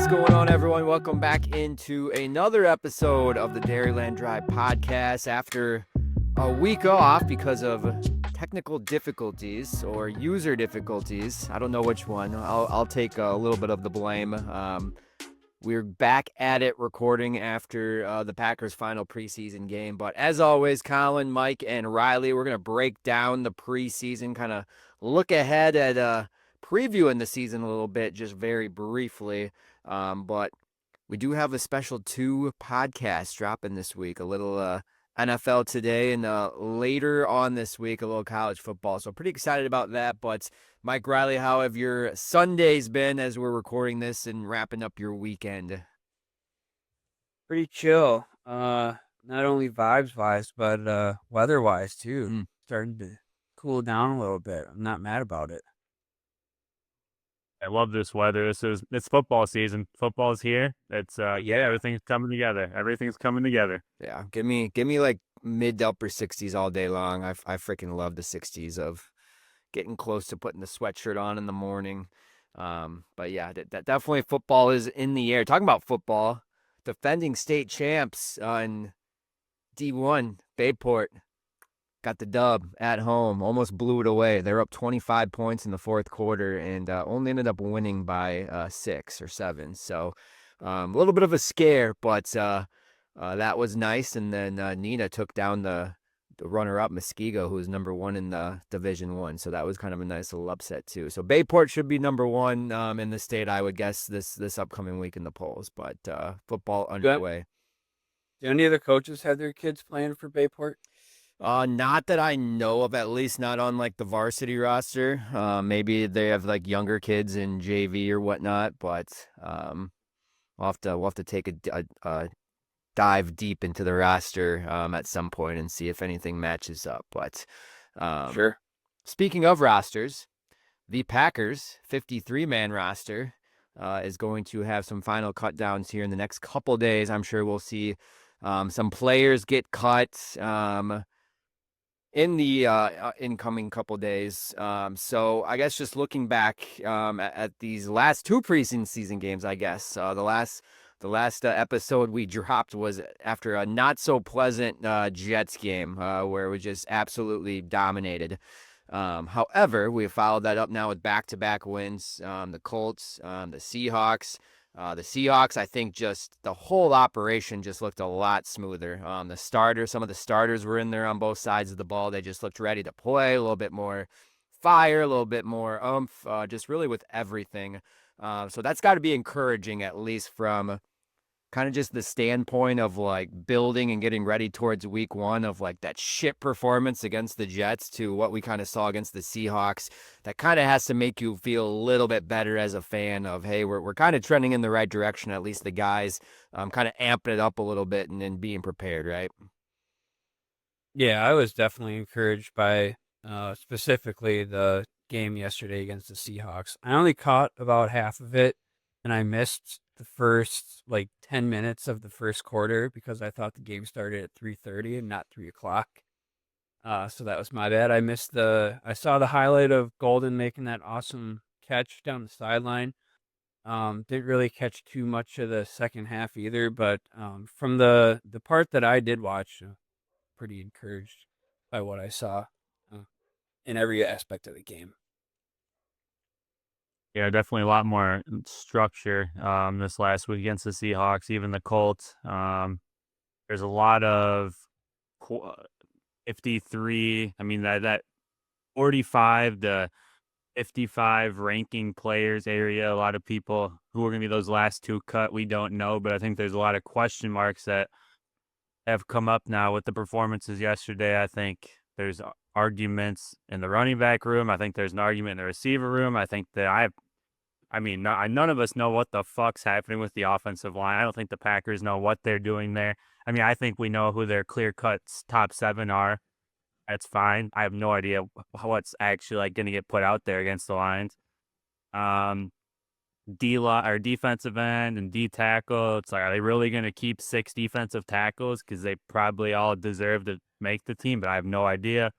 What's going on, everyone? Welcome back into another episode of the Dairyland Drive podcast. After a week off because of technical difficulties or user difficulties, I don't know which one. I'll take a little bit of the blame. We're back at it recording after the Packers' final preseason game. But as always, Collin, Mike, and Riley, we're going to break down the preseason, kind of look ahead at previewing the season a little bit, just very briefly. But we do have a special 2 podcast dropping this week, a little NFL today, and later on this week, a little college football. So pretty excited about that. But Mike, Riley, how have your Sundays been as we're recording this and wrapping up your weekend? Pretty chill. Not only vibes-wise, but weather-wise too. Starting to cool down a little bit. I'm not mad about it. I love this weather. It's football season. Football's here. It's everything's coming together. Everything's coming together. Yeah, give me like mid to upper 60s all day long. I freaking love the 60s of getting close to putting the sweatshirt on in the morning. But yeah, that definitely football is in the air. Talking about football, defending state champs in D1, Bayport got the dub at home, almost blew it away. They're up 25 points in the fourth quarter and only ended up winning by 6 or 7. So a little bit of a scare, but that was nice. And then Nina took down the runner-up Muskego, who was number 1 in the Division 1. So that was kind of a nice little upset too. So Bayport should be number 1 in the state, I would guess, this upcoming week in the polls. But football underway. Do any of the coaches have their kids playing for Bayport? Not that I know of, at least not on like the varsity roster. Maybe they have like younger kids in JV or whatnot, but we'll have to take a dive deep into the roster at some point and see if anything matches up. But sure. Speaking of rosters, the Packers 53-man roster is going to have some final cut downs here in the next couple days. I'm sure we'll see some players get cut in the incoming couple days. So I guess just looking back at these last 2 preseason games, I guess the last episode we dropped was after a not so pleasant Jets game where it was just absolutely dominated. However, we followed that up now with back-to-back wins. The Colts, the Seahawks. The Seahawks, I think just the whole operation just looked a lot smoother. Some of the starters were in there on both sides of the ball. They just looked ready to play, a little bit more fire, a little bit more oomph, just really with everything. So that's got to be encouraging, at least from kind of just the standpoint of like building and getting ready towards week 1 of like that shit performance against the Jets to what we kind of saw against the Seahawks. That kind of has to make you feel a little bit better as a fan of, hey, we're kind of trending in the right direction. At least the guys kind of amping it up a little bit and being prepared, right? Yeah, I was definitely encouraged by specifically the game yesterday against the Seahawks. I only caught about half of it, and I missed the first like 10 minutes of the first quarter because I thought the game started at 3:30 and not 3 o'clock. So that was my bad. I saw the highlight of Golden making that awesome catch down the sideline. Didn't really catch too much of the second half either, but from the part that I did watch, pretty encouraged by what I saw in every aspect of the game. Yeah, definitely a lot more structure this last week against the Seahawks, even the Colts. There's a lot of 53. I mean that 45 to 55 ranking players area. A lot of people who are going to be those last 2 cut, we don't know, but I think there's a lot of question marks that have come up now with the performances yesterday. I think there's arguments in the running back room. I think there's an argument in the receiver room. I think that none of us know what the fuck's happening with the offensive line. I don't think the Packers know what they're doing there. I mean, I think we know who their clear-cut top 7 are. That's fine. I have no idea what's actually like going to get put out there against the Lions. Defensive end and D tackle. It's like, are they really going to keep 6 defensive tackles? Because they probably all deserve to make the team, but I have no idea.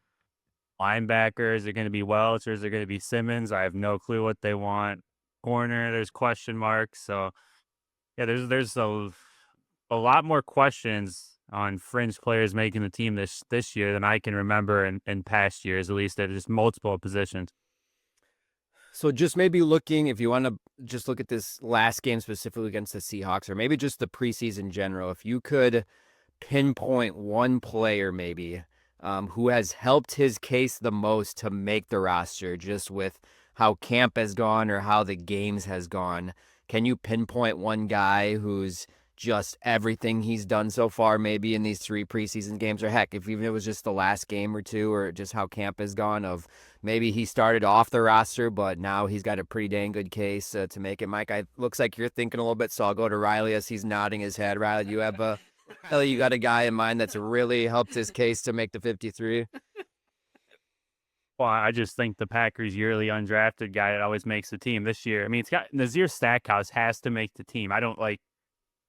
Linebackers are going to be Welch or is it going to be Simmons? I have no clue what they want. Corner, there's question marks. So Yeah, there's a lot more questions on fringe players making the team this year than I can remember in past years, at least at just multiple positions. So just maybe looking, if you want to just look at this last game specifically against the Seahawks, or maybe just the preseason in general, if you could pinpoint one player maybe who has helped his case the most to make the roster, just with how camp has gone or how the games has gone. Can you pinpoint one guy who's just everything he's done so far, maybe in these 3 preseason games, or heck, if even it was just the last game or two, or just how camp has gone, of maybe he started off the roster, but now he's got a pretty dang good case to make it. Mike, looks like you're thinking a little bit, so I'll go to Riley as he's nodding his head. Riley, do you have Riley, you got a guy in mind that's really helped his case to make the 53? Well, I just think the Packers' yearly undrafted guy that always makes the team this year. I mean, it's got Nazir Stackhouse has to make the team. I don't like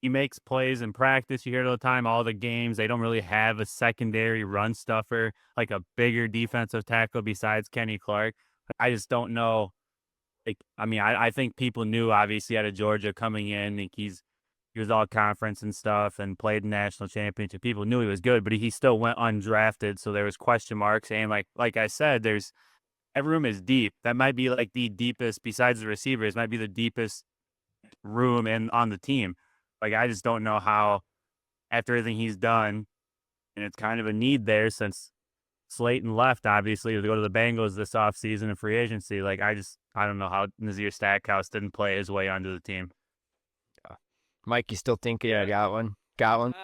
he makes plays in practice. You hear it all the time, all the games. They don't really have a secondary run stuffer, like a bigger defensive tackle besides Kenny Clark. I just don't know. Like, I mean, I think people knew obviously out of Georgia coming in. Like he was all conference and stuff and played national championship. People knew he was good, but he still went undrafted. So there was question marks. And like I said, every room is deep. That might be like the deepest besides the receivers, might be the deepest room and on the team. Like, I just don't know how, after everything he's done, and it's kind of a need there since Slayton left, obviously, to go to the Bengals this offseason in free agency. Like, I don't know how Nazir Stackhouse didn't play his way onto the team. Mike, you still think I got one? Got one?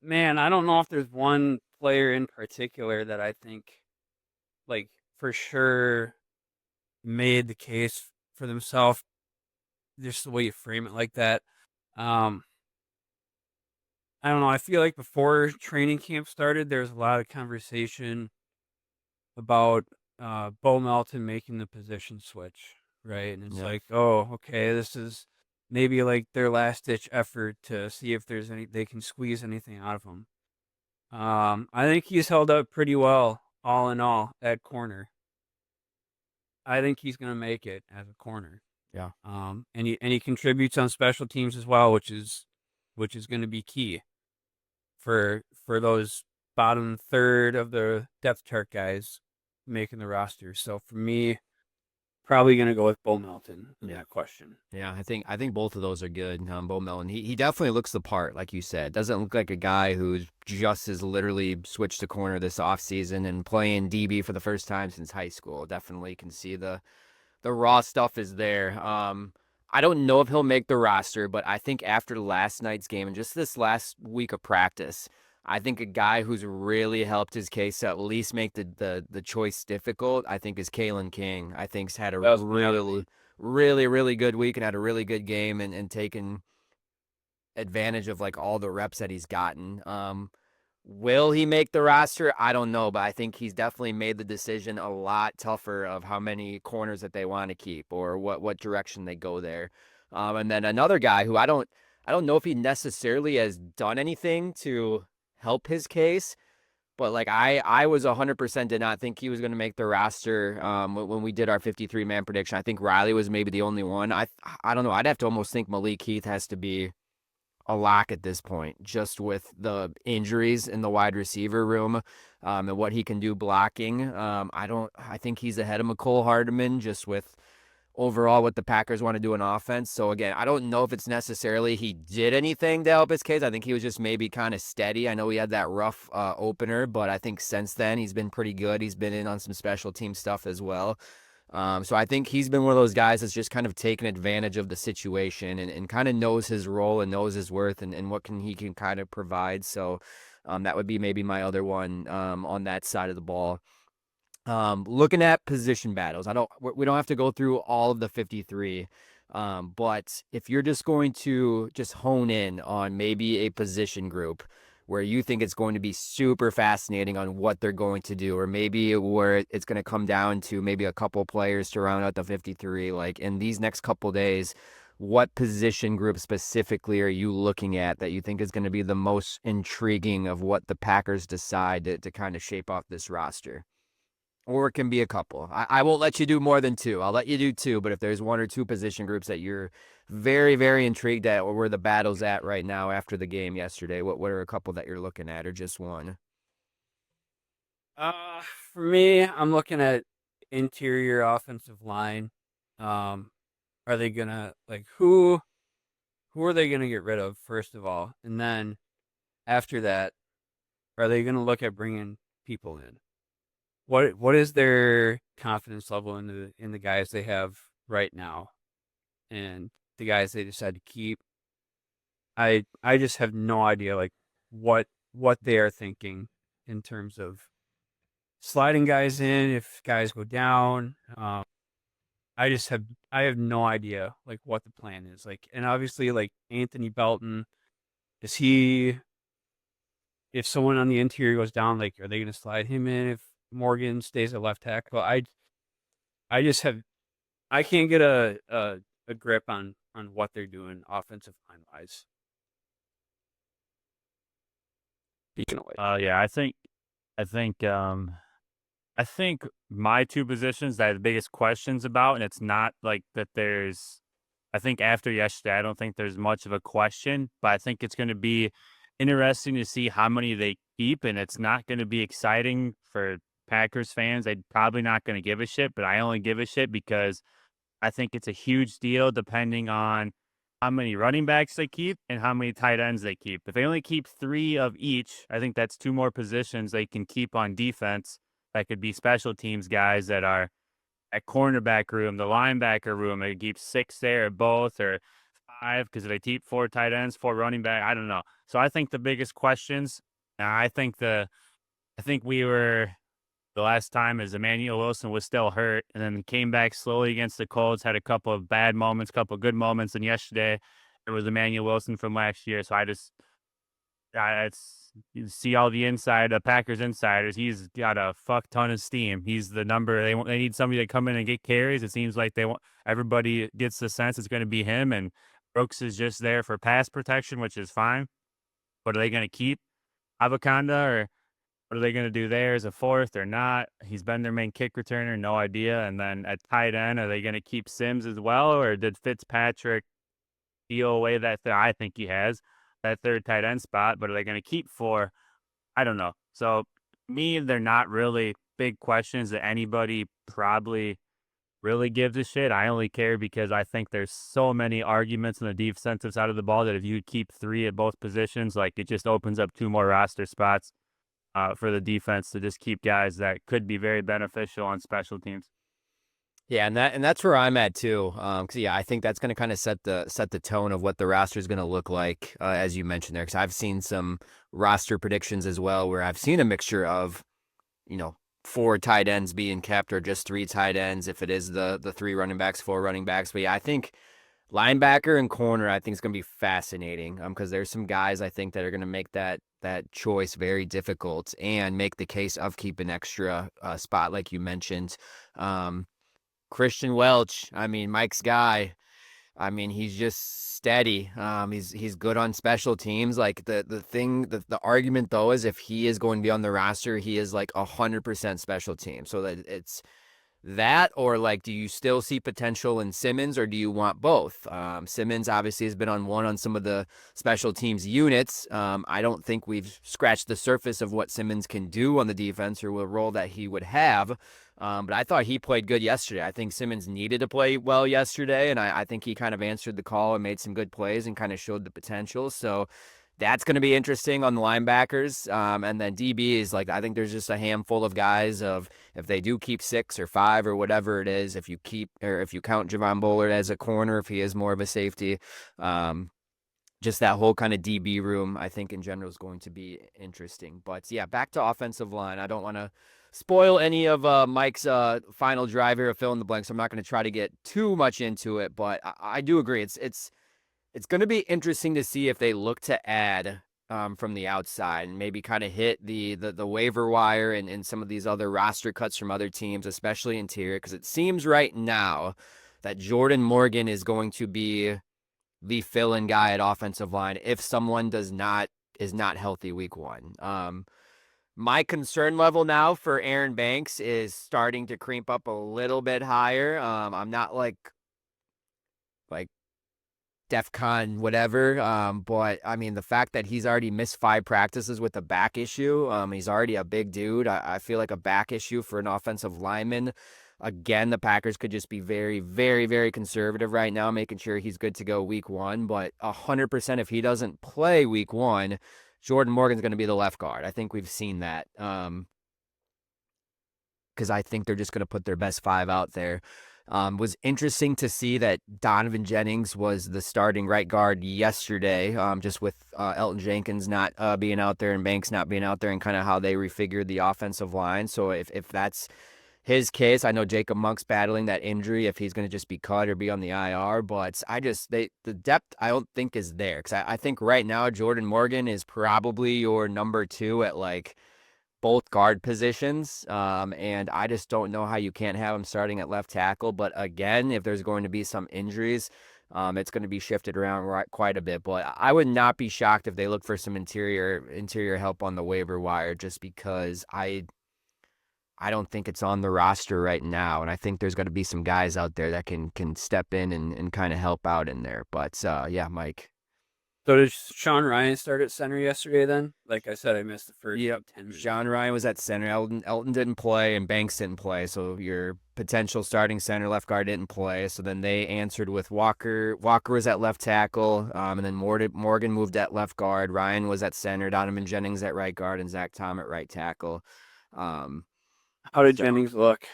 Man, I don't know if there's one player in particular that I think, like, for sure made the case for themselves. Just the way you frame it like that. I don't know. I feel like before training camp started, there was a lot of conversation about Bo Melton making the position switch, right? And it's Yeah. like, oh, okay, this is maybe like their last ditch effort to see if they can squeeze anything out of him. I think he's held up pretty well, all in all, at corner. I think he's gonna make it as a corner. Yeah. And he contributes on special teams as well, which is going to be key for those bottom third of the depth chart guys making the roster. So for me, probably going to go with Bo Melton in that question. Yeah, I think both of those are good. Bo Melton, he definitely looks the part, like you said. Doesn't look like a guy who's just has literally switched to corner this offseason and playing DB for the first time since high school. Definitely can see the raw stuff is there. I don't know if he'll make the roster, but I think after last night's game and just this last week of practice, I think a guy who's really helped his case to at least make the choice difficult, I think, is Collin King. I think's had a really good week and had a really good game and taken advantage of like all the reps that he's gotten. Will he make the roster? I don't know, but I think he's definitely made the decision a lot tougher of how many corners that they want to keep or what direction they go there. And then another guy who I don't know if he necessarily has done anything to help his case, but like I was 100% did not think he was going to make the roster when we did our 53-man prediction. I think Riley was maybe the only one. I don't know. I'd have to almost think Malik Heath has to be a lock at this point, just with the injuries in the wide receiver room and what he can do blocking. I think he's ahead of McCole Hardman just with overall what the Packers want to do in offense. So again, I don't know if it's necessarily he did anything to help his case. I think he was just maybe kind of steady. I know he had that rough opener, but I think since then he's been pretty good. He's been in on some special team stuff as well. So I think he's been one of those guys that's just kind of taken advantage of the situation and kind of knows his role and knows his worth and what he can kind of provide. So that would be maybe my other one on that side of the ball. Looking at position battles, we don't have to go through all of the 53. But if you're just going to just hone in on maybe a position group where you think it's going to be super fascinating on what they're going to do, or maybe where it's going to come down to maybe a couple players to round out the 53, like in these next couple days, what position group specifically are you looking at that you think is going to be the most intriguing of what the Packers decide to kind of shape off this roster? or it can be a couple. I won't let you do more than two. I'll let you do two, but if there's one or two position groups that you're very, very intrigued at, or where the battle's at right now after the game yesterday, what are a couple that you're looking at, or just one? Uh, for me, I'm looking at interior offensive line. Um, are they gonna like who are they gonna get rid of first of all, and then after that, are they gonna look at bringing people in? What is their confidence level in the guys they have right now, and the guys they decide to keep? I just have no idea like what they are thinking in terms of sliding guys in if guys go down. I have no idea like what the plan is. Like, and obviously like Anthony Belton, is he, if someone on the interior goes down, like are they going to slide him in if Morgan stays at left tackle? I just have I can't get a grip on what they're doing offensive line wise. Speaking of which, Yeah, I think I think my two positions that I have the biggest questions about, and it's not like that there's, I think after yesterday, I don't think there's much of a question, but I think it's going to be interesting to see how many they keep, and it's not going to be exciting for Packers fans. They're probably not going to give a shit, but I only give a shit because I think it's a huge deal depending on how many running backs they keep and how many tight ends they keep. If they only keep 3 of each, I think that's 2 more positions they can keep on defense. That could be special teams guys that are at cornerback room, the linebacker room. They keep 6 there, both, or 5, because if they keep 4 tight ends, 4 running back, I don't know. So I think the biggest questions, I think we were the last time is Emmanuel Wilson was still hurt and then came back slowly against the Colts, had a couple of bad moments, couple of good moments. And yesterday it was Emmanuel Wilson from last year. So it's, you see all the Packers insiders. He's got a fuck ton of steam. He's the number. They need somebody to come in and get carries. It seems like everybody gets the sense it's going to be him. And Brooks is just there for pass protection, which is fine. But are they going to keep Avocanda, or what are they going to do there as a fourth or not? He's been their main kick returner, no idea. And then at tight end, are they going to keep Sims as well, or did Fitzpatrick deal away I think he has that third tight end spot, but are they going to keep 4? I don't know. So me, they're not really big questions that anybody probably really gives a shit. I only care because I think there's so many arguments on the defensive side of the ball that if you keep 3 at both positions, like it just opens up 2 more roster spots for the defense to just keep guys that could be very beneficial on special teams. Yeah, and that's where I'm at too. 'Cause yeah, I think that's going to kind of set the tone of what the roster is going to look like, as you mentioned there. Because I've seen some roster predictions as well, where I've seen a mixture of, 4 tight ends being kept or just 3 tight ends. If it is the 3 running backs, 4 running backs, but yeah, I think linebacker and corner, I think is going to be fascinating. Because there's some guys I think that are going to make that choice very difficult and make the case of keeping extra spot, like you mentioned. Christian Welch, I mean, Mike's guy. I mean, he's just steady. He's good on special teams. Like the argument though is if he is going to be on the roster, he is like 100% special team. So that it's that, or like, do you still see potential in Simmons, or do you want both? Simmons obviously has been on some of the special teams units. I don't think we've scratched the surface of what Simmons can do on the defense or the role that he would have. But I thought he played good yesterday. I think Simmons needed to play well yesterday, and I think he kind of answered the call and made some good plays and kind of showed the potential. So that's going to be interesting on the linebackers. And then DBs, like, I think there's just a handful of guys of, if they do keep 6 or 5 or whatever it is, if you count Javon Bullard as a corner, if he is more of a safety, just that whole kind of DB room, I think in general is going to be interesting. But yeah, back to offensive line. I don't want to spoil any of Mike's final drive here, fill in the blanks. So I'm not going to try to get too much into it, but I do agree. It's going to be interesting to see if they look to add from the outside and maybe kind of hit the waiver wire and some of these other roster cuts from other teams, especially interior, because it seems right now that Jordan Morgan is going to be the fill-in guy at offensive line if someone is not healthy week 1. My concern level now for Aaron Banks is starting to creep up a little bit higher. I'm not like DEFCON whatever. But I mean, the fact that he's already missed 5 practices with a back issue, he's already a big dude. I feel like a back issue for an offensive lineman. Again, the Packers could just be very, very, very conservative right now, making sure he's good to go week 1. But 100%, if he doesn't play week 1, Jordan Morgan's going to be the left guard. I think we've seen that. Because I think they're just going to put their best 5 out there. Was interesting to see that Donovan Jennings was the starting right guard yesterday, just with Elton Jenkins not being out there and Banks not being out there, and kind of how they refigured the offensive line. So if that's his case, I know Jacob Monk's battling that injury, if he's going to just be cut or be on the IR, but the depth I don't think is there, because I think right now Jordan Morgan is probably your number 2 at like both guard positions, and I just don't know how you can't have him starting at left tackle. But again, if there's going to be some injuries, it's going to be shifted around quite a bit. But I would not be shocked if they look for some interior help on the waiver wire, just because I don't think it's on the roster right now, and I think there's going to be some guys out there that can step in and kind of help out in there. But yeah, Mike. So did Sean Ryan start at center yesterday then? Like I said, I missed the first 10 minutes. Sean Ryan was at center. Elton didn't play, and Banks didn't play. So your potential starting center left guard didn't play. So then they answered with Walker. Walker was at left tackle, and then Morgan moved at left guard. Ryan was at center. Donovan Jennings at right guard, and Zach Tom at right tackle. How did Jennings look?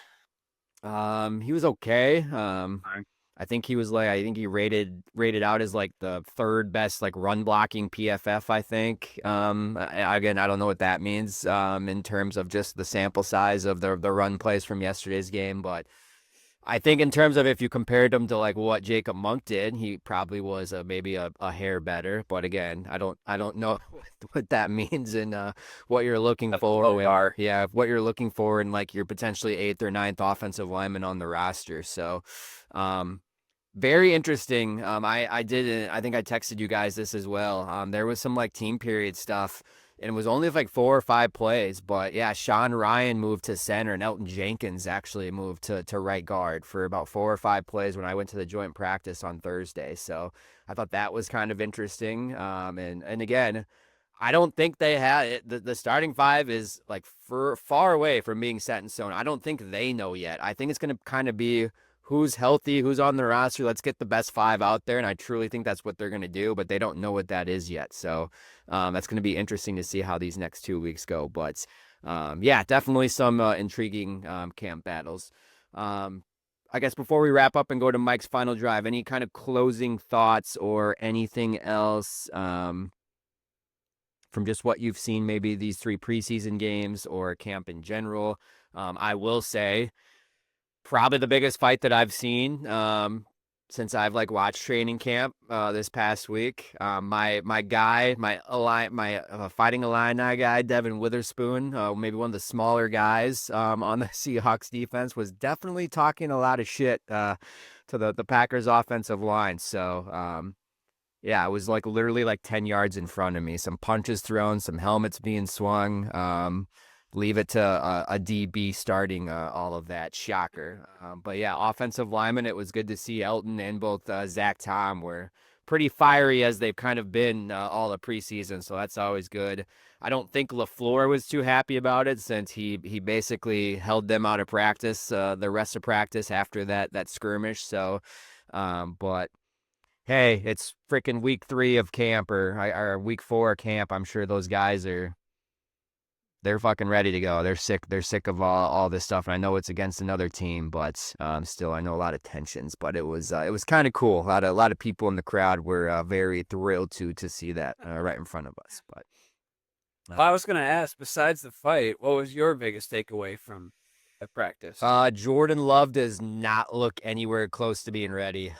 He was okay. I think he rated out as like the 3rd best like run blocking PFF, I think. Again, I don't know what that means in terms of just the sample size of the run plays from yesterday's game, but I think in terms of if you compared him to like what Jacob Monk did, he probably was maybe a hair better. But again, I don't know what that means and what you're looking for. Yeah, what you're looking for in like your potentially 8th or 9th offensive lineman on the roster. So, very interesting. I think I texted you guys this as well. There was some like team period stuff, and it was only like 4 or 5 plays, but yeah, Sean Ryan moved to center and Elton Jenkins actually moved to right guard for about 4 or 5 plays when I went to the joint practice on Thursday. So I thought that was kind of interesting. And again, I don't think they had it. The starting 5 is like far away from being set in stone. I don't think they know yet. I think it's going to kind of be who's healthy, who's on the roster. Let's get the best 5 out there. And I truly think that's what they're going to do, but they don't know what that is yet. So that's going to be interesting to see how these next 2 weeks go. But yeah, definitely some intriguing camp battles. I guess before we wrap up and go to Mike's final drive, any kind of closing thoughts or anything else from just what you've seen, maybe these 3 preseason games or camp in general? I will say, probably the biggest fight that I've seen since I've like watched training camp this past week. My Fighting Illini guy, Devin Witherspoon, maybe one of the smaller guys on the Seahawks defense, was definitely talking a lot of shit to the Packers offensive line. So yeah, it was like literally like 10 yards in front of me. Some punches thrown, some helmets being swung. Leave it to a DB starting all of that. Shocker. But yeah, offensive lineman, it was good to see Elton and both Zach Tom were pretty fiery as they've kind of been all the preseason. So that's always good. I don't think LaFleur was too happy about it, since he basically held them out of practice, the rest of practice after that skirmish. So, but hey, it's freaking week 3 of camp or week 4 of camp. I'm sure those guys they're fucking ready to go. They're sick of all this stuff. And I know it's against another team, but still, I know a lot of tensions. But it was kind of cool. A lot of people in the crowd were very thrilled to see that right in front of us. But Well, I was going to ask, besides the fight, what was your biggest takeaway from at practice? Jordan Love does not look anywhere close to being ready.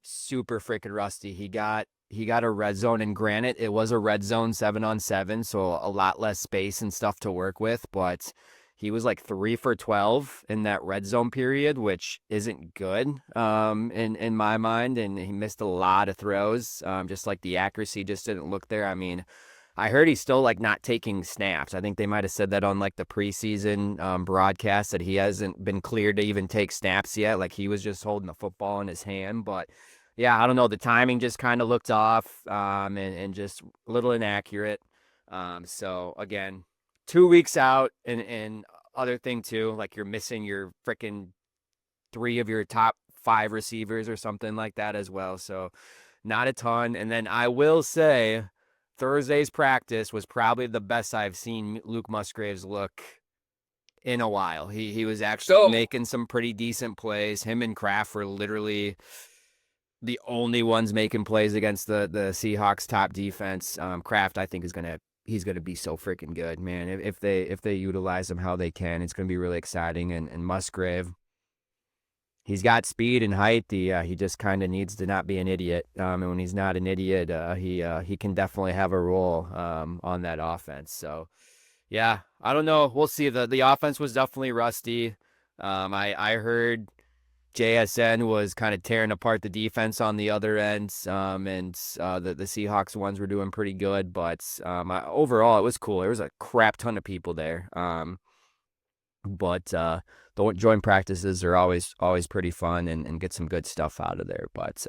Super freaking rusty. He got a red zone, and granted, it was a red zone 7-on-7, so a lot less space and stuff to work with, but he was like 3 for 12 in that red zone period, which isn't good in my mind, and he missed a lot of throws. Just like the accuracy just didn't look there. I mean, I heard he's still like not taking snaps. I think they might have said that on like the preseason broadcast that he hasn't been cleared to even take snaps yet. Like he was just holding the football in his hand. But yeah, I don't know. The timing just kind of looked off and just a little inaccurate. So again, 2 weeks out and other thing too, like you're missing your freaking three of your top five receivers or something like that as well. So not a ton. And then I will say Thursday's practice was probably the best I've seen Luke Musgraves look in a while. He was actually making some pretty decent plays. Him and Kraft were literally the only ones making plays against the Seahawks top defense. Kraft, I think, he's gonna be so freaking good, man. If they utilize him how they can, it's gonna be really exciting. And Musgrave, he's got speed and height. He just kind of needs to not be an idiot. And when he's not an idiot, he can definitely have a role on that offense. So, yeah, I don't know. We'll see. The offense was definitely rusty. I heard JSN was kind of tearing apart the defense on the other end, and the Seahawks ones were doing pretty good. But overall, it was cool. There was a crap ton of people there. But the joint practices are always pretty fun and get some good stuff out of there. But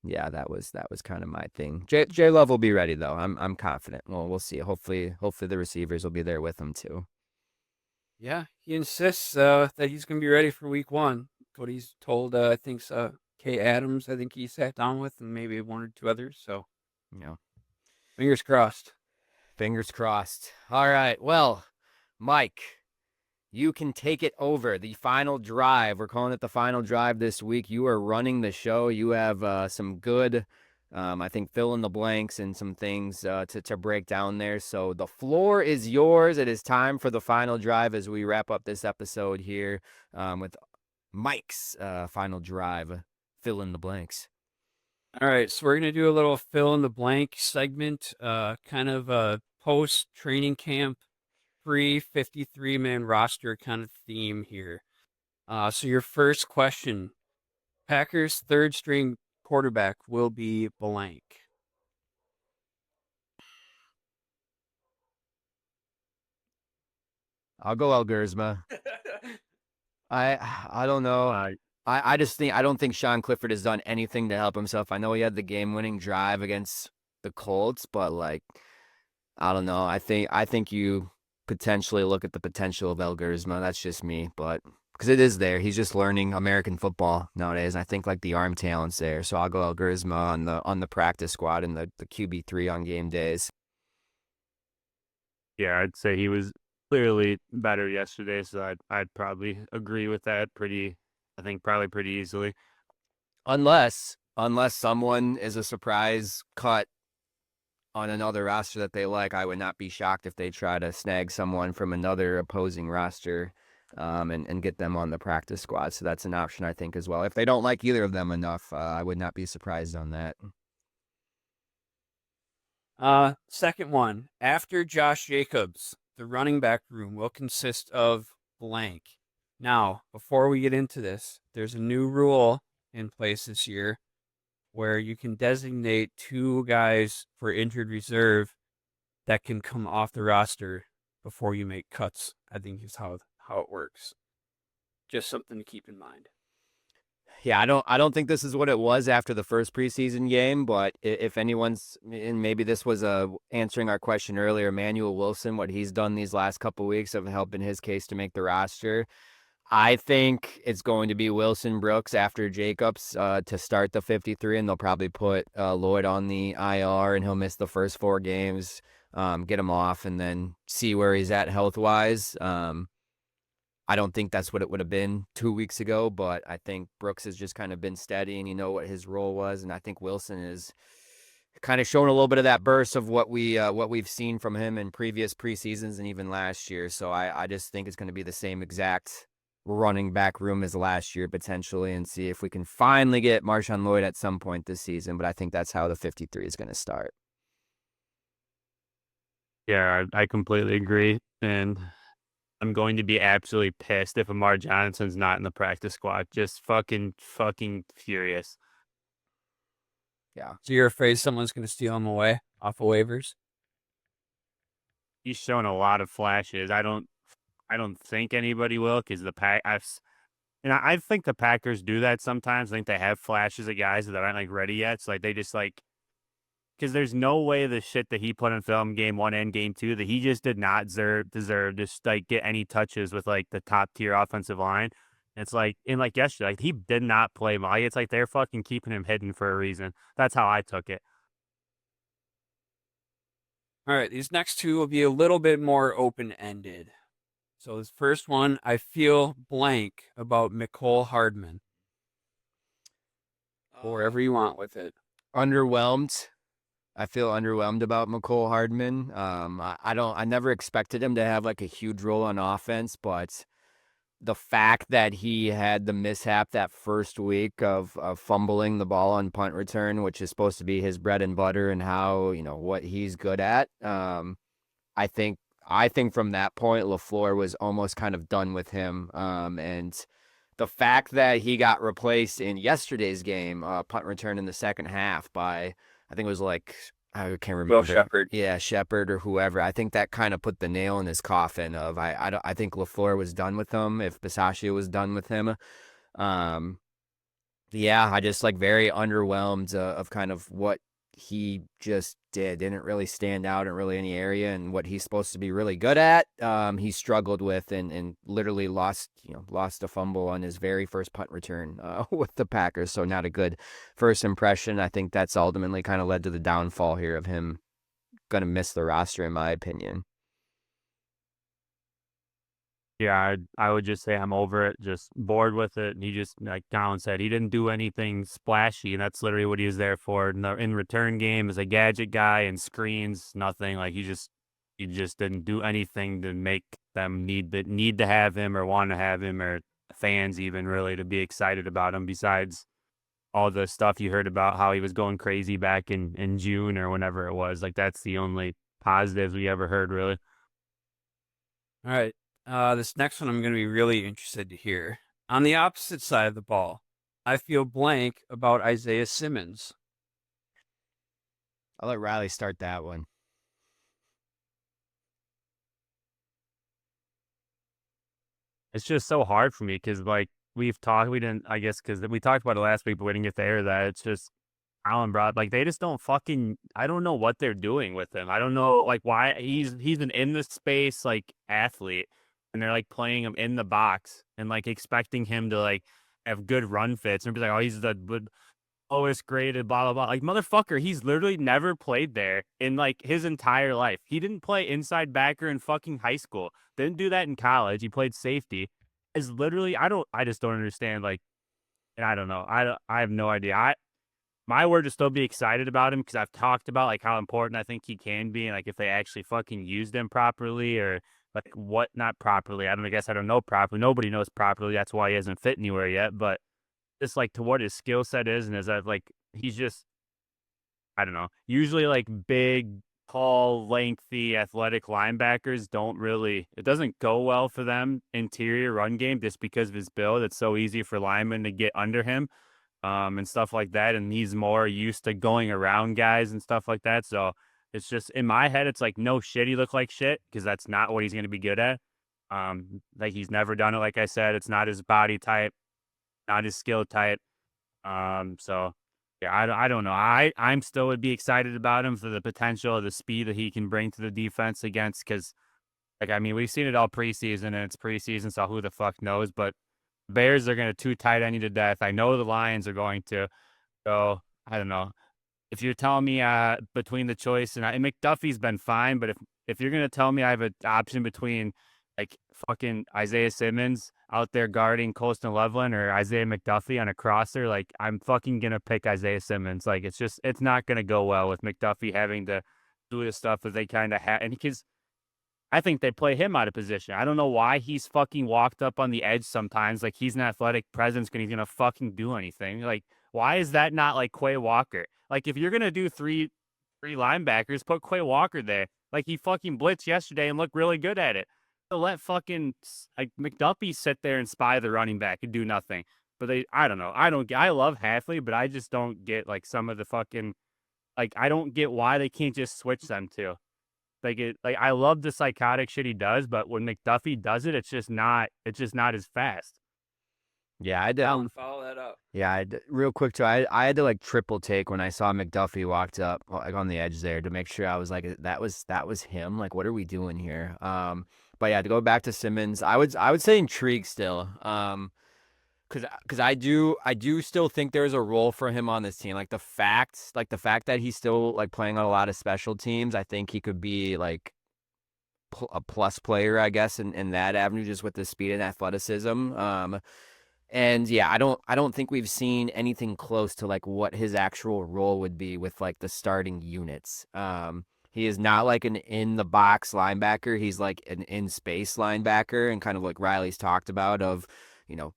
yeah, that was kind of my thing. J Love will be ready though. I'm confident. Well, we'll see. Hopefully the receivers will be there with him too. Yeah, he insists that he's going to be ready for week 1. What he's told, I think, Kay Adams, I think he sat down with, and maybe one or two others. So, Yeah, fingers crossed. fingers crossed. All right. Well, Mike, you can take it over. The final drive. We're calling it the final drive this week. You are running the show. You have some good, I think, fill in the blanks and some things to break down there. So the floor is yours. It is time for the final drive as we wrap up this episode here with Mike's final drive. Fill in the blanks. All right, so we're going to do a little fill in the blank segment, kind of a post training camp free 53-man roster kind of theme here. So your first question, Packers third string quarterback will be blank. I'll go Elgersma. I don't know. I just think I don't think Sean Clifford has done anything to help himself. I know he had the game-winning drive against the Colts, but like I don't know. I think you potentially look at the potential of Elgersma. That's just me, but because it is there, he's just learning American football nowadays. I think like the arm talent's there, so I'll go Elgersma on the practice squad and the QB3 on game days. Yeah, I'd say he was clearly better yesterday, so I'd probably agree with that I think probably pretty easily. Unless someone is a surprise cut on another roster that they like, I would not be shocked if they try to snag someone from another opposing roster and get them on the practice squad. So that's an option, I think, as well. If they don't like either of them enough, I would not be surprised on that. Second one, after Josh Jacobs, the running back room will consist of blank. Now, before we get into this, there's a new rule in place this year where you can designate 2 guys for injured reserve that can come off the roster before you make cuts, I think is how it works. Just something to keep in mind. Yeah, I don't think this is what it was after the first preseason game, but if anyone's, and maybe this was answering our question earlier, Emmanuel Wilson, what he's done these last couple of weeks of helping his case to make the roster. I think it's going to be Wilson Brooks after Jacobs to start the 53, and they'll probably put Lloyd on the IR, and he'll miss the first 4 games, get him off, and then see where he's at health-wise. I don't think that's what it would have been 2 weeks ago, but I think Brooks has just kind of been steady, and you know what his role was, and I think Wilson is kind of showing a little bit of that burst of what we've seen from him in previous preseasons and even last year. So I just think it's going to be the same exact running back room as last year potentially, and see if we can finally get Marshawn Lloyd at some point this season. But I think that's how the 53 is going to start. Yeah, I completely agree, and I'm going to be absolutely pissed if Amar Johnson's not in the practice squad. Just fucking furious. Yeah. So you're afraid someone's going to steal him away off of waivers? he's shown a lot of flashes. I don't think anybody will because I think the Packers do that sometimes. I think they have flashes of guys that aren't like ready yet. So like they just like because there's no way the shit that he put in film game one and game two that he just did not deserve just like get any touches with like the top tier offensive line. It's like in like yesterday, like he did not play well. It's like they're fucking keeping him hidden for a reason. That's how I took it. All right, these next two will be a little bit more open-ended. So this first one, I feel blank about Mecole Hardman. Or wherever you want with it. Underwhelmed. I feel underwhelmed about Mecole Hardman. I never expected him to have like a huge role on offense, but the fact that he had the mishap that first week of fumbling the ball on punt return, which is supposed to be his bread and butter and how, what he's good at. I think from that point, LaFleur was almost kind of done with him. And the fact that he got replaced in yesterday's game, punt return in the second half by, I think it was like, I can't remember. Will Shepherd. Yeah, Shepherd or whoever. I think that kind of put the nail in his coffin of I think LaFleur was done with him if Bisaccia was done with him. Yeah, I just like very underwhelmed of kind of what he just did. Didn't really stand out in really any area, and what he's supposed to be really good at, he struggled with and literally lost a fumble on his very first punt return with the Packers. So not a good first impression. I think that's ultimately kind of led to the downfall here of him going to miss the roster, in my opinion. Yeah, I would just say I'm over it, just bored with it. And he just, like Colin said, he didn't do anything splashy, and that's literally what he was there for. In return game as a gadget guy and screens, nothing. Like he just didn't do anything to make them need to have him or want to have him or fans even really to be excited about him. Besides all the stuff you heard about how he was going crazy back in June or whenever it was, like that's the only positives we ever heard really. All right. This next one I'm going to be really interested to hear. On the opposite side of the ball, I feel blank about Isaiah Simmons. I'll let Riley start that one. It's just so hard for me because, like, we didn't, I guess, because we talked about it last week, but we didn't get to air that. It's just Allen Broad, like, they just don't fucking, I don't know what they're doing with him. I don't know, like, why he's an in the space, like, athlete, and they're, like, playing him in the box and, like, expecting him to, like, have good run fits and be like, oh, he's the lowest graded, blah, blah, blah. Like, motherfucker, he's literally never played there in, like, his entire life. He didn't play inside backer in fucking high school. Didn't do that in college. He played safety. Is literally, I just don't understand, like, and I don't know. I have no idea. My word to still be excited about him because I've talked about, like, how important I think he can be and, like, if they actually fucking used him properly or, like, what not properly. I guess I don't know properly. Nobody knows properly. That's why he hasn't fit anywhere yet, but just like to what his skill set is, and is that like he's just I don't know. Usually like big, tall, lengthy, athletic linebackers don't really it doesn't go well for them interior run game just because of his build. It's so easy for linemen to get under him and stuff like that. And he's more used to going around guys and stuff like that. So it's just in my head, it's like no shit he looked like shit because that's not what he's gonna be good at. Like he's never done it, like I said, it's not his body type, not his skill type. So yeah, I don't know. I'm still would be excited about him for the potential, the speed that he can bring to the defense against. Because like I mean, we've seen it all preseason, and it's preseason, so who the fuck knows? But Bears are going to two tight end you to death. I know the Lions are going to. So I don't know. If you're telling me between the choice and McDuffie's been fine, but if you're gonna tell me I have an option between like fucking Isaiah Simmons out there guarding Colston Loveland or Isaiah McDuffie on a crosser, like I'm fucking gonna pick Isaiah Simmons. Like it's not gonna go well with McDuffie having to do the stuff that they kind of have, and because I think they play him out of position. I don't know why he's fucking walked up on the edge sometimes. Like he's an athletic presence and he's gonna fucking do anything. Like why is that not like Quay Walker? Like if you're gonna do three linebackers, put Quay Walker there. Like he fucking blitzed yesterday and looked really good at it. So let fucking like McDuffie sit there and spy the running back and do nothing. But I don't know. I love Halfley, but I just don't get like some of the fucking like I don't get why they can't just switch them to. Like I love the psychotic shit he does, but when McDuffie does it, it's just not as fast. Yeah, I had to, Collin, follow that up. yeah, real quick too. I had to like triple take when I saw McDuffie walked up like on the edge there to make sure I was like that was him. Like, what are we doing here? But yeah, to go back to Simmons, I would say intrigued still. Because I do still think there's a role for him on this team. Like the fact that he's still like playing on a lot of special teams, I think he could be like a plus player, I guess, in that avenue, just with the speed and athleticism. And yeah, I don't think we've seen anything close to like what his actual role would be with like the starting units. He is not like an in the box linebacker. He's like an in space linebacker, and kind of like Riley's talked about of, you know,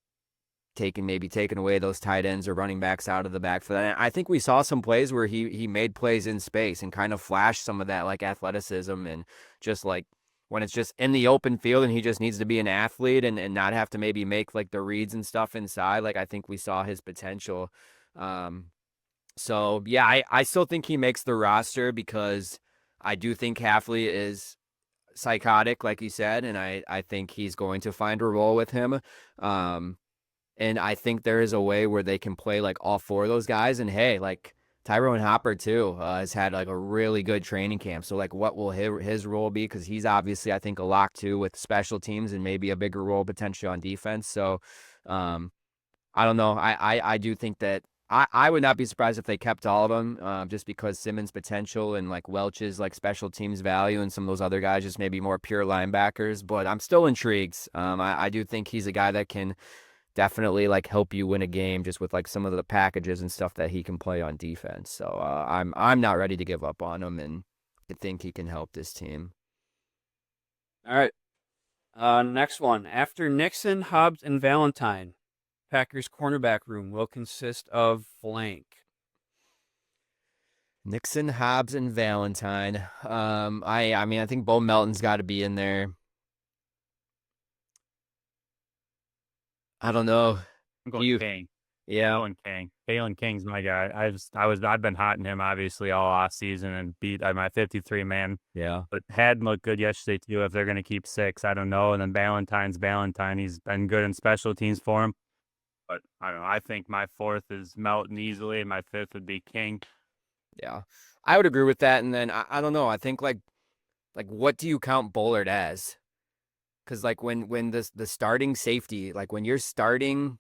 taking away those tight ends or running backs out of the backfield. And I think we saw some plays where he made plays in space and kind of flashed some of that like athleticism, and just like when it's just in the open field and he just needs to be an athlete and not have to maybe make like the reads and stuff inside. Like I think we saw his potential. Um, so yeah, I still think he makes the roster because I do think Halfley is psychotic, like you said, and I think he's going to find a role with him. Um, and I think there is a way where they can play like all four of those guys. And hey, like Tyrone Hopper too has had like a really good training camp. So like, what will his role be? Because he's obviously, I think, a lock too with special teams and maybe a bigger role potentially on defense. So um, I don't know. I do think that I would not be surprised if they kept all of them, just because Simmons' potential and like Welch's like special teams value and some of those other guys just maybe more pure linebackers. But I'm still intrigued. I do think he's a guy that can definitely like help you win a game just with like some of the packages and stuff that he can play on defense. So I'm not ready to give up on him, and I think he can help this team. All right. Next one. After Nixon, Hobbs, and Valentine, Packers cornerback room will consist of blank. Nixon, Hobbs, and Valentine. I mean I think Bo Melton's got to be in there. I don't know. I'm going You King. Yeah. Going King. Kalen King's my guy. I've been hotting him obviously all off season and beat my 53 man. Yeah. But Haddon looked good yesterday too. If they're going to keep 6, I don't know. And then Valentine's Valentine. He's been good in special teams for him. But I don't know. I think my 4th is Melton easily, and my 5th would be King. Yeah. I would agree with that. And then I don't know. I think like what do you count Bullard as? Because like when the starting safety, like when you're starting,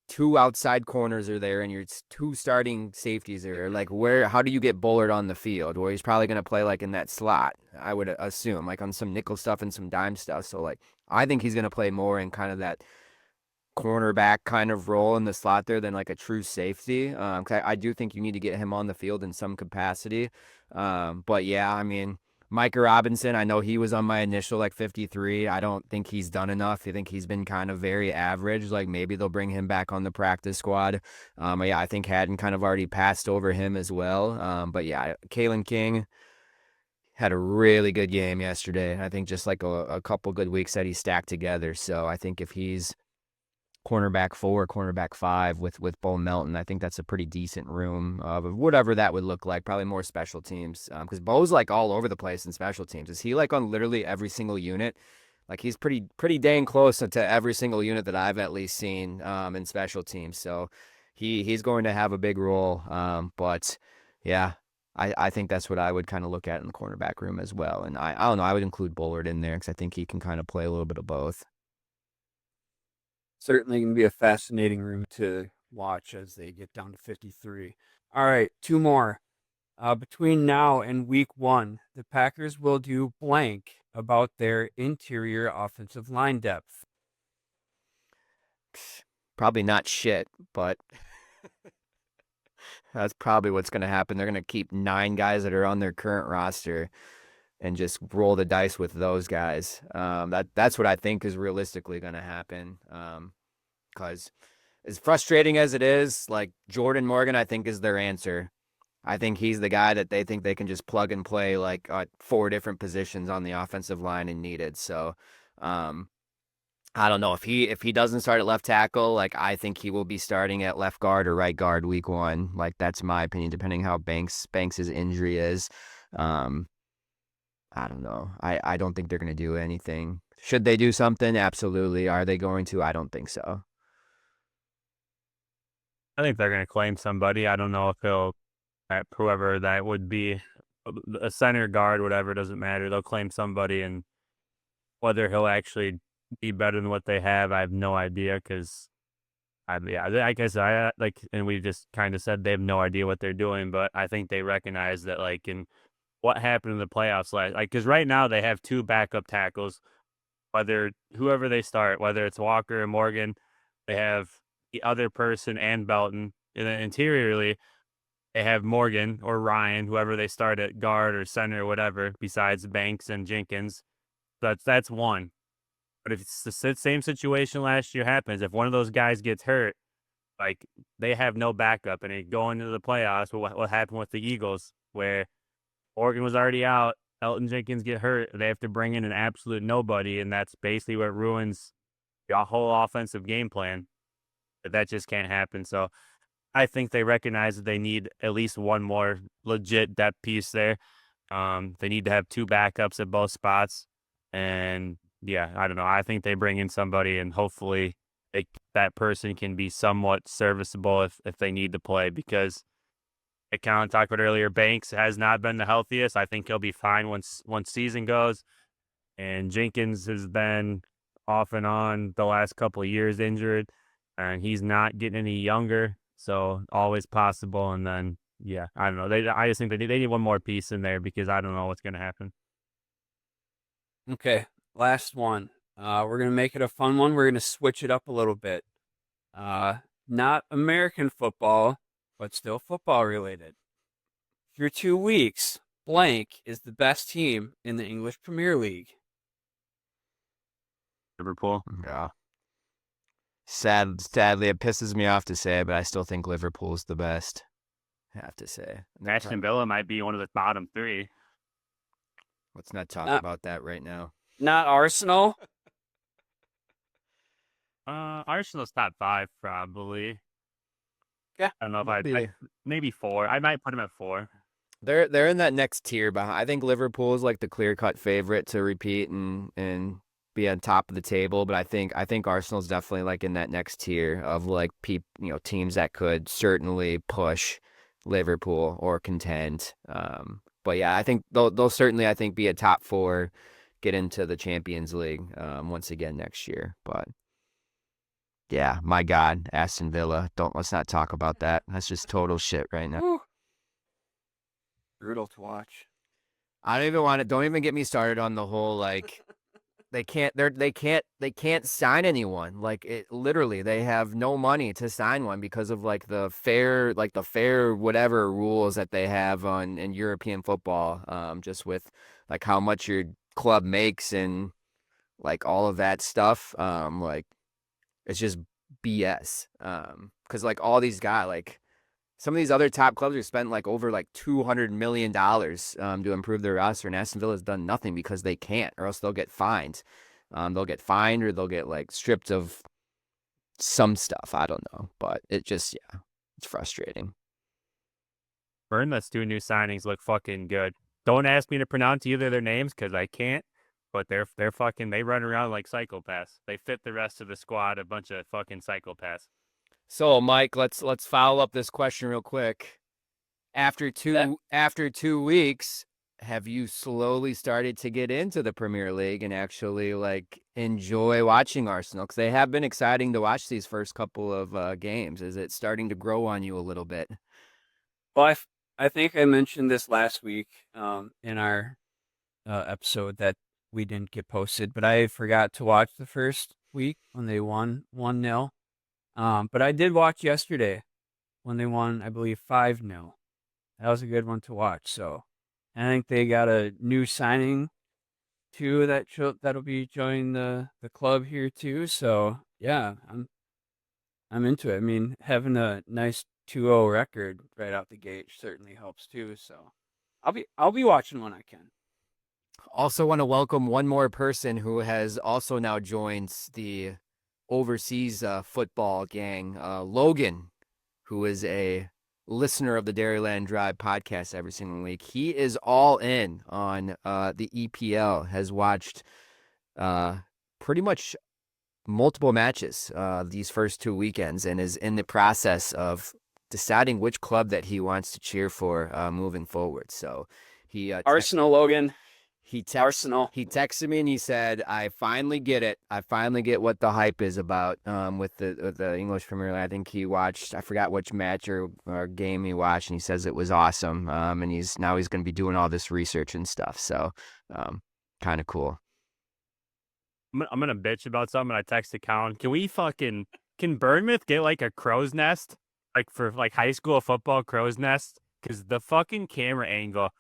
two outside corners are there and your two starting safeties are like, how do you get Bullard on the field? Where he's probably going to play like in that slot, I would assume, like on some nickel stuff and some dime stuff. So like I think he's going to play more in kind of that cornerback kind of role in the slot there than like a true safety. 'Cause I do think you need to get him on the field in some capacity. But yeah, I mean, Micah Robinson, I know he was on my initial like 53. I don't think he's done enough. I think he's been kind of very average. Like maybe they'll bring him back on the practice squad. Yeah, I think Haddon kind of already passed over him as well. But yeah, Kalen King had a really good game yesterday. I think just like a couple good weeks that he stacked together. So I think if he's cornerback 4, cornerback 5 with Bo Melton, I think that's a pretty decent room of whatever that would look like. Probably more special teams, because Bo's like all over the place in special teams. Is he like on literally every single unit? Like he's pretty dang close to every single unit that I've at least seen in special teams. So he's going to have a big role. But yeah, I think that's what I would kind of look at in the cornerback room as well. And I don't know, I would include Bullard in there because I think he can kind of play a little bit of both. Certainly going to be a fascinating room to watch as they get down to 53. All right, 2 more. Between now and week 1, the Packers will do blank about their interior offensive line depth. Probably not shit, but that's probably what's going to happen. They're going to keep 9 guys that are on their current roster and just roll the dice with those guys. That's what I think is realistically going to happen. Because as frustrating as it is, like Jordan Morgan, I think is their answer. I think he's the guy that they think they can just plug and play like 4 different positions on the offensive line and needed. So, I don't know if he doesn't start at left tackle. Like I think he will be starting at left guard or right guard week 1. Like that's my opinion, depending how Banks's injury is. I don't know. I don't think they're going to do anything. Should they do something? Absolutely. Are they going to? I don't think so. I think they're going to claim somebody. I don't know if he'll, whoever that would be, a center guard, whatever, doesn't matter. They'll claim somebody, and whether he'll actually be better than what they have, I have no idea. Because I guess and we just kind of said they have no idea what they're doing, but I think they recognize that, like, in what happened in the playoffs because right now they have two backup tackles, whether whoever they start, whether it's Walker or Morgan, they have the other person and Belton, and then interiorly they have Morgan or Ryan, whoever they start at guard or center or whatever, besides Banks and Jenkins. That's one. But if it's the same situation last year happens, if one of those guys gets hurt, like, they have no backup. And it going into the playoffs, what happened with the Eagles, where Morgan was already out, Elton Jenkins get hurt, they have to bring in an absolute nobody, and that's basically what ruins the whole offensive game plan. But that just can't happen. So I think they recognize that they need at least one more legit depth piece there. They need to have two backups at both spots. And yeah, I don't know. I think they bring in somebody, and hopefully that person can be somewhat serviceable if they need to play, because I kind of talked about earlier, Banks has not been the healthiest. I think he'll be fine once season goes. And Jenkins has been off and on the last couple of years injured, and he's not getting any younger. So always possible. And then, yeah, I don't know. I just think they need one more piece in there, because I don't know what's going to happen. Okay, last one. We're gonna make it a fun one. We're gonna switch it up a little bit. Not American football, but still football related. Through 2 weeks, blank is the best team in the English Premier League. Liverpool. Yeah. Sadly, it pisses me off to say, but I still think Liverpool's the best. I have to say. Aston Villa might be one of the bottom three. Let's not talk about that right now. Not Arsenal. Arsenal's top 5 probably. Yeah, I don't know if maybe 4. I might put them at 4. They're in that next tier behind. I think Liverpool is like the clear-cut favorite to repeat and be on top of the table, but I think Arsenal's definitely like in that next tier of like teams that could certainly push Liverpool or contend. But yeah, I think they'll certainly, I think, be a top 4, get into the Champions League once again next year. But yeah, my God, Aston Villa. Let's not talk about that. That's just total shit right now. Woo. Brutal to watch. I don't even want to. Don't even get me started on the whole like they can't sign anyone. Like, it literally, they have no money to sign one because of like the fair whatever rules that they have in European football. Just with like how much your club makes and like all of that stuff. Like, it's just BS. Because like all these guys, like some of these other top clubs have spent like over like $200 million to improve their roster, and Aston Villa has done nothing because they can't, or else they'll get fined. They'll get fined, or they'll get like stripped of some stuff. I don't know, but it's frustrating. Burnley's 2 new signings look fucking good. Don't ask me to pronounce either of their names because I can't. But they're fucking, they run around like psychopaths. They fit the rest of the squad, a bunch of fucking psychopaths. So, Mike, let's follow up this question real quick. After 2 weeks, have you slowly started to get into the Premier League and actually like enjoy watching Arsenal? Because they have been exciting to watch these first couple of games. Is it starting to grow on you a little bit? Well, I think I mentioned this last week in our episode that we didn't get posted, but I forgot to watch the first week when they won 1-0. But I did watch yesterday when they won, I believe, 5-0. That was a good one to watch. So I think they got a new signing too that'll be joining the club here too. So yeah, I'm into it. I mean, having a nice 2-0 record right out the gate certainly helps too. So I'll be watching when I can. Also want to welcome one more person who has also now joined the overseas football gang, Logan, who is a listener of the Dairyland Drive podcast every single week. He is all in on the EPL, has watched pretty much multiple matches these first 2 weekends, and is in the process of deciding which club that he wants to cheer for moving forward. So he Arsenal, Logan. Arsenal. He texted me and he said, "I finally get it. I finally get what the hype is about with the English Premier League." I think he watched, I forgot which match or game he watched, and he says it was awesome. And he's going to be doing all this research and stuff. So kind of cool. I'm gonna bitch about something. I texted Collin. Can Bournemouth get like a crow's nest, like for like high school football crow's nest? Because the fucking camera angle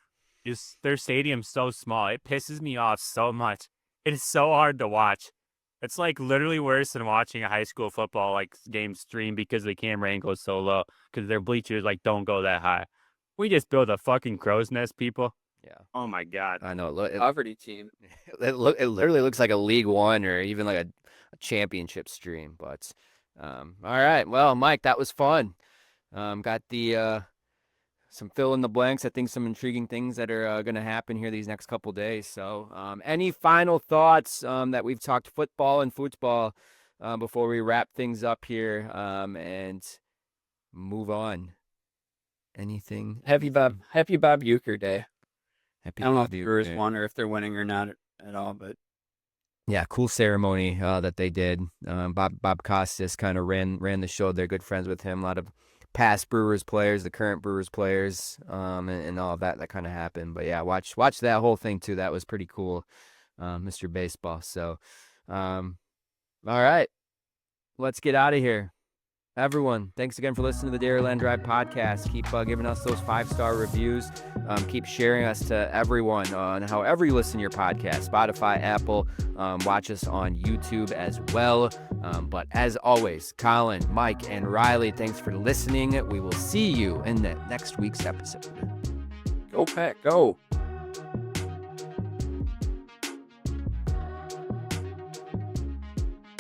is, their stadium's so small. It pisses me off so much. It is so hard to watch. It's like literally worse than watching a high school football like game stream because the camera angle is so low. Because their bleachers like don't go that high. We just build a fucking crow's nest, people. Yeah. Oh my god. I know. Poverty team. It literally looks like a League One or even like a championship stream. But all right. Well, Mike, that was fun. Got the some fill in the blanks. I think some intriguing things that are going to happen here these next couple days. So any final thoughts that we've talked football and football before we wrap things up here and move on? Anything? Happy Bob Uecker Day. I don't know if Bob the Brewers Uecker. won or if they're winning or not at all, but Yeah, cool ceremony that they did. Bob Costas kind of ran the show. They're good friends with him. A lot of past Brewers players, the current Brewers players, and all of that kind of happened. But yeah, watch that whole thing too. That was pretty cool, Mr. Baseball. So, all right, let's get out of here. Everyone, thanks again for listening to the Dairyland Drive podcast. Keep giving us those 5-star reviews. Keep sharing us to everyone on however you listen to your podcast, Spotify, Apple. Watch us on YouTube as well. But as always, Collin, Mike, and Riley, thanks for listening. We will see you in the next week's episode. go Pack, go.